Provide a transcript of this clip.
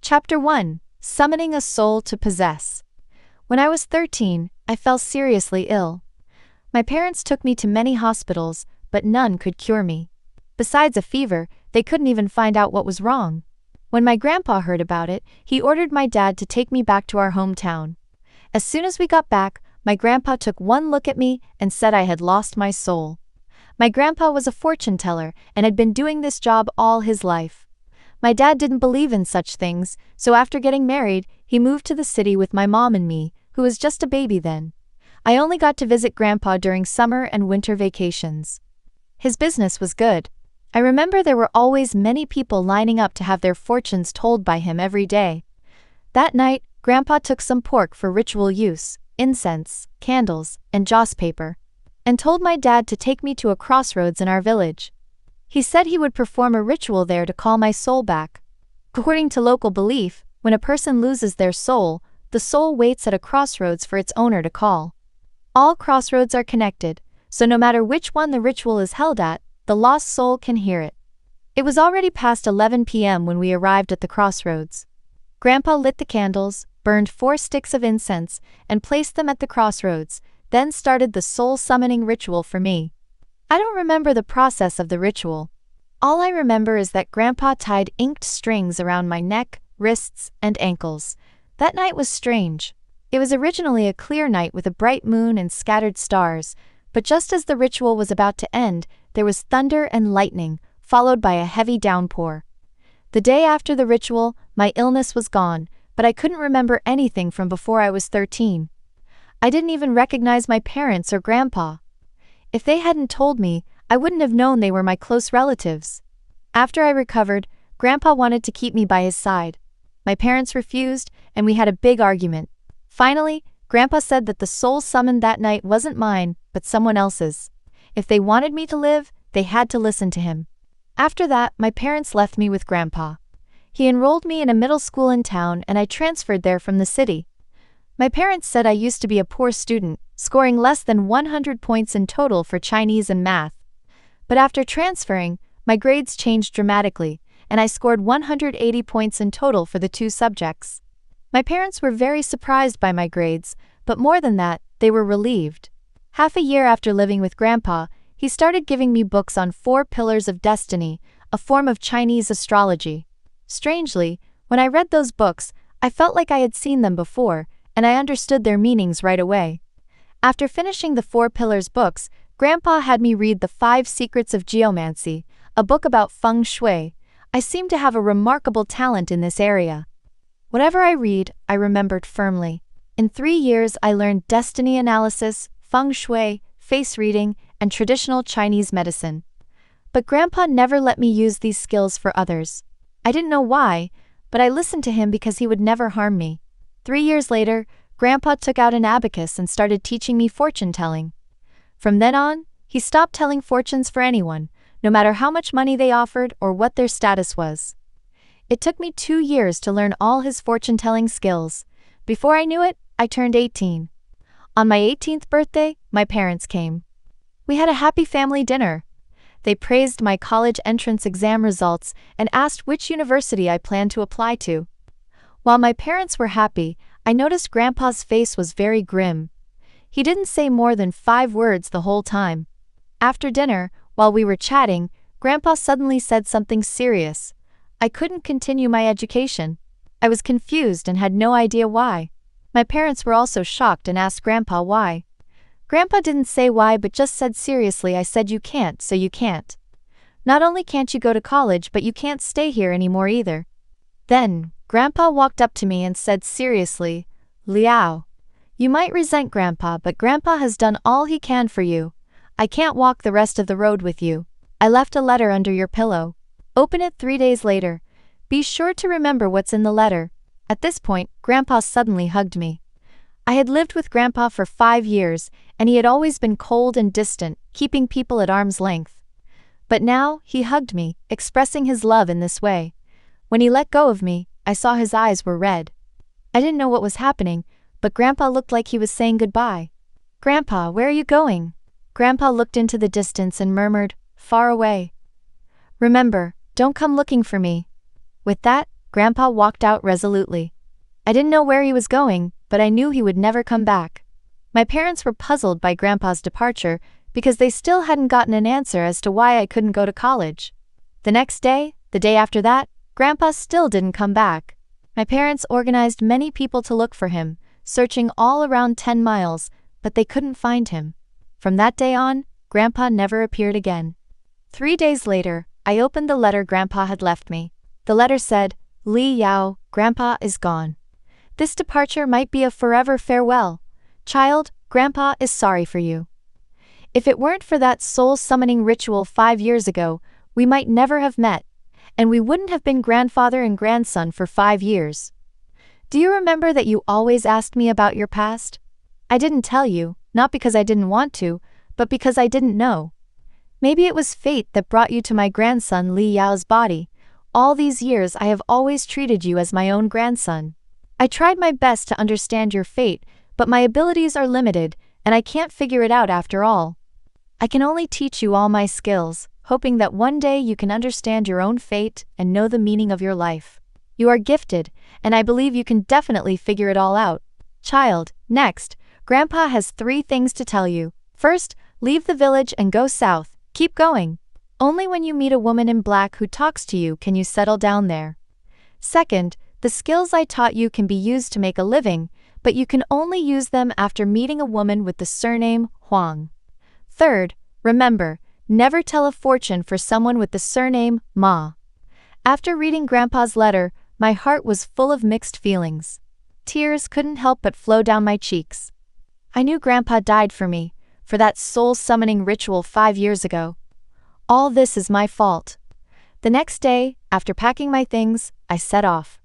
Chapter 1: Summoning a Soul to Possess. When I was 13, I fell seriously ill. My parents took me to many hospitals, but none could cure me. Besides a fever, they couldn't even find out what was wrong. When my grandpa heard about it, he ordered my dad to take me back to our hometown. As soon as we got back, my grandpa took one look at me and said I had lost my soul. My grandpa was a fortune teller and had been doing this job all his life. My dad didn't believe in such things, so after getting married, he moved to the city with my mom and me, who was just a baby then. I only got to visit Grandpa during summer and winter vacations. His business was good. I remember there were always many people lining up to have their fortunes told by him every day. That night, Grandpa took some pork for ritual use, incense, candles, and joss paper, and told my dad to take me to a crossroads in our village. He said he would perform a ritual there to call my soul back. According to local belief, when a person loses their soul, the soul waits at a crossroads for its owner to call. All crossroads are connected, so no matter which one the ritual is held at, the lost soul can hear it. It was already past 11 p.m. when we arrived at the crossroads. Grandpa lit the candles, burned 4 sticks of incense, and placed them at the crossroads, then started the soul-summoning ritual for me. I don't remember the process of the ritual. All I remember is that Grandpa tied inked strings around my neck, wrists, and ankles. That night was strange. It was originally a clear night with a bright moon and scattered stars, but just as the ritual was about to end, there was thunder and lightning, followed by a heavy downpour. The day after the ritual, my illness was gone, but I couldn't remember anything from before I was 13. I didn't even recognize my parents or Grandpa. If they hadn't told me, I wouldn't have known they were my close relatives. After I recovered, Grandpa wanted to keep me by his side. My parents refused, and we had a big argument. Finally, Grandpa said that the soul summoned that night wasn't mine, but someone else's. If they wanted me to live, they had to listen to him. After that, my parents left me with Grandpa. He enrolled me in a middle school in town, and I transferred there from the city. My parents said I used to be a poor student, scoring less than 100 points in total for Chinese and math. But after transferring, my grades changed dramatically, and I scored 180 points in total for the 2 subjects. My parents were very surprised by my grades, but more than that, they were relieved. Half a year after living with Grandpa, he started giving me books on 4 pillars of destiny, a form of Chinese astrology. Strangely, when I read those books, I felt like I had seen them before, and I understood their meanings right away. After finishing the 4 pillars books, Grandpa had me read The 5 Secrets of Geomancy, a book about feng shui. I seem to have a remarkable talent in this area. Whatever I read, I remembered firmly. In 3 years, I learned destiny analysis, feng shui, face reading, and traditional Chinese medicine. But Grandpa never let me use these skills for others. I didn't know why, but I listened to him because he would never harm me. 3 years later, Grandpa took out an abacus and started teaching me fortune-telling. From then on, he stopped telling fortunes for anyone, no matter how much money they offered or what their status was. It took me 2 years to learn all his fortune-telling skills. Before I knew it, I turned 18. On my 18th birthday, my parents came. We had a happy family dinner. They praised my college entrance exam results and asked which university I planned to apply to. While my parents were happy, I noticed Grandpa's face was very grim. He didn't say more than 5 words the whole time. After dinner, while we were chatting, Grandpa suddenly said something serious. I couldn't continue my education. I was confused and had no idea why. My parents were also shocked and asked Grandpa why. Grandpa didn't say why but just said seriously, I said you can't, so you can't. Not only can't you go to college, but you can't stay here anymore either. Then, Grandpa walked up to me and said seriously, Liao, you might resent Grandpa, but Grandpa has done all he can for you. I can't walk the rest of the road with you. I left a letter under your pillow. Open it 3 days later. Be sure to remember what's in the letter. At this point, Grandpa suddenly hugged me. I had lived with Grandpa for 5 years, and he had always been cold and distant, keeping people at arm's length. But now, he hugged me, expressing his love in this way. When he let go of me, I saw his eyes were red. I didn't know what was happening, but Grandpa looked like he was saying goodbye. Grandpa, where are you going? Grandpa looked into the distance and murmured, far away. Remember, don't come looking for me. With that, Grandpa walked out resolutely. I didn't know where he was going, but I knew he would never come back. My parents were puzzled by Grandpa's departure because they still hadn't gotten an answer as to why I couldn't go to college. The next day, the day after that, Grandpa still didn't come back. My parents organized many people to look for him, searching all around 10 miles, but they couldn't find him. From that day on, Grandpa never appeared again. 3 days later, I opened the letter Grandpa had left me. The letter said, "Li Yao, Grandpa is gone. This departure might be a forever farewell. Child, Grandpa is sorry for you. If it weren't for that soul-summoning ritual 5 years ago, we might never have met, and we wouldn't have been grandfather and grandson for 5 years. Do you remember that you always asked me about your past? I didn't tell you, not because I didn't want to, but because I didn't know. Maybe it was fate that brought you to my grandson Li Yao's body. All these years I have always treated you as my own grandson. I tried my best to understand your fate, but my abilities are limited, and I can't figure it out after all. I can only teach you all my skills, hoping that one day you can understand your own fate and know the meaning of your life. You are gifted, and I believe you can definitely figure it all out. Child, next, Grandpa has 3 things to tell you. First, leave the village and go south. Keep going. Only when you meet a woman in black who talks to you can you settle down there. Second, the skills I taught you can be used to make a living, but you can only use them after meeting a woman with the surname Huang. Third, remember, never tell a fortune for someone with the surname Ma. After reading Grandpa's letter, my heart was full of mixed feelings. Tears couldn't help but flow down my cheeks. I knew Grandpa died for me, for that soul-summoning ritual 5 years ago. All this is my fault. The next day, after packing my things, I set off.